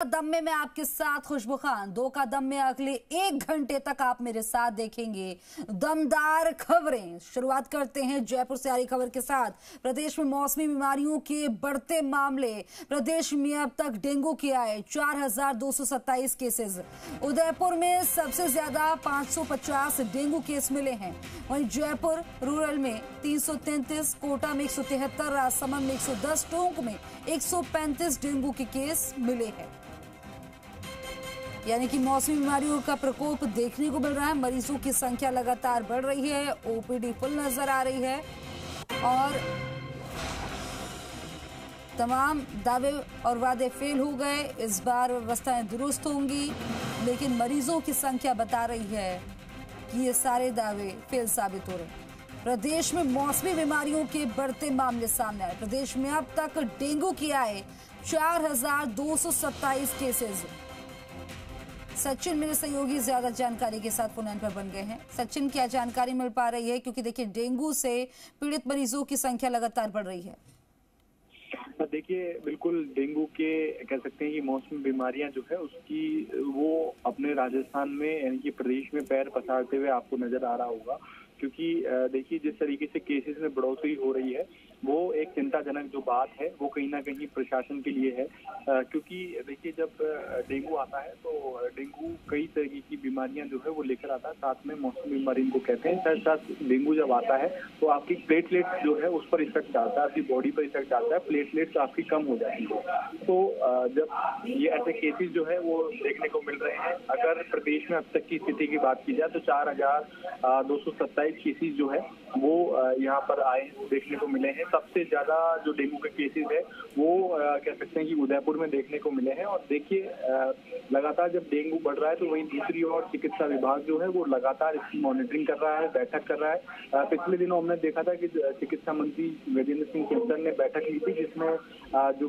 दम में मैं आपके साथ खुशबू खान, दो का दम में अगले 1 घंटे तक आप मेरे साथ देखेंगे दमदार खबरें। शुरुआत करते हैं जयपुर से आ रही खबर के साथ। प्रदेश में मौसमी बीमारियों के बढ़ते मामले। प्रदेश में अब तक डेंगू के आए 4227 केसेस। उदयपुर में सबसे ज्यादा 550 डेंगू केस मिले हैं। वहीं जयपुर रूरल में 333, कोटा में 173, राजसमंद में 110, टोंक में 135 डेंगू के केस मिले हैं। यानी कि मौसमी बीमारियों का प्रकोप देखने को मिल रहा है। मरीजों की संख्या लगातार बढ़ रही है, ओपीडी फुल नजर आ रही है और तमाम दावे और वादे फेल हो गए। इस बार व्यवस्थाएं दुरुस्त होंगी, लेकिन मरीजों की संख्या बता रही है कि ये सारे दावे फेल साबित हो रहे हैं। प्रदेश में मौसमी बीमारियों के बढ़ते मामले सामने आए। प्रदेश में अब तक डेंगू के आए 4227 केसेस। सचिन मेरे सहयोगी ज्यादा जानकारी के साथ फोन लाइन पर बन गए हैं। सचिन, क्या जानकारी मिल पा रही है, क्योंकि देखिए डेंगू से पीड़ित मरीजों की संख्या लगातार बढ़ रही है। देखिए, बिल्कुल डेंगू के कह सकते हैं कि मौसमी बीमारियां जो है उसकी वो अपने राजस्थान में यानी कि प्रदेश में पैर पसारते हुए आपको नजर आ रहा होगा, क्योंकि देखिए जिस तरीके से केसेस में बढ़ोतरी हो रही है वो एक चिंताजनक जो बात है वो कहीं ना कहीं प्रशासन के लिए है, क्योंकि देखिए जब डेंगू आता है तो डेंगू कई तरीके की बीमारियां जो है वो लेकर आता है, साथ में मौसमी बीमारी इनको कहते हैं। साथ साथ डेंगू जब आता है तो आपकी प्लेटलेट्स जो है उस पर इफेक्ट डालता है, आपकी बॉडी पर इफेक्ट डालता है, प्लेटलेट्स आपकी कम हो जाती है। तो जब ये ऐसे केसेस जो है वो देखने को मिल रहे हैं, अगर प्रदेश में अब तक की स्थिति की बात की जाए तो 4227 केसेस जो है वो यहाँ पर आए देखने को मिले हैं। सबसे ज्यादा जो डेंगू के केसेस है वो कह सकते हैं कि उदयपुर में देखने को मिले हैं। और देखिए लगातार जब डेंगू बढ़ रहा है तो वहीं दूसरी ओर चिकित्सा विभाग जो है वो लगातार इसकी मॉनिटरिंग कर रहा है, बैठक कर रहा है। पिछले दिनों हमने देखा था कि चिकित्सा मंत्री वेदेंद्र सिंह खेमचंद ने बैठक ली थी, जिसमें जो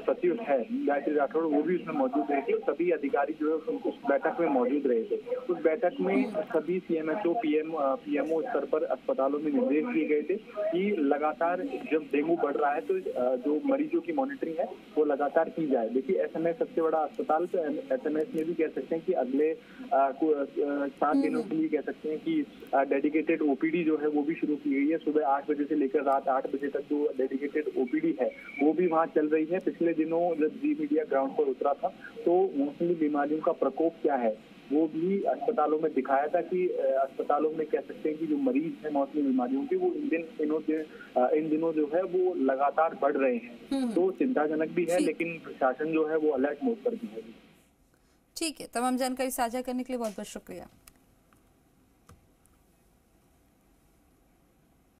सचिव है गायत्री राठौड़ वो भी उसमें मौजूद रहे थे। सभी अधिकारी जो है उस बैठक में मौजूद रहे थे। उस बैठक में सभी सीएमएचओ पीएमओ स्तर पर अस्पतालों में निर्देश दिए गए थे कि लगातार जब डेंगू बढ़ रहा है तो जो मरीजों की मॉनिटरिंग है वो लगातार की जाए। देखिए एसएमएस सबसे बड़ा अस्पताल, तो एसएमएस में भी कह सकते हैं कि अगले 7 दिनों के लिए कह सकते हैं कि डेडिकेटेड ओपीडी जो है वो भी शुरू की गई है। सुबह 8 बजे से लेकर रात 8 बजे तक जो डेडिकेटेड ओपीडी है वो भी वहाँ चल रही है। पिछले दिनों जब जी मीडिया ग्राउंड पर उतरा था तो मौसमी बीमारियों का प्रकोप क्या है वो भी अस्पतालों में दिखाया था कि अस्पतालों में कह सकते हैं कि जो मरीज हैं मौसमी बीमारियों के वो इन दिनों जो है वो लगातार बढ़ रहे हैं। तो चिंताजनक भी है, लेकिन प्रशासन जो है वो अलर्ट मोड पर भी है। ठीक है, तमाम जानकारी साझा करने के लिए बहुत बहुत शुक्रिया।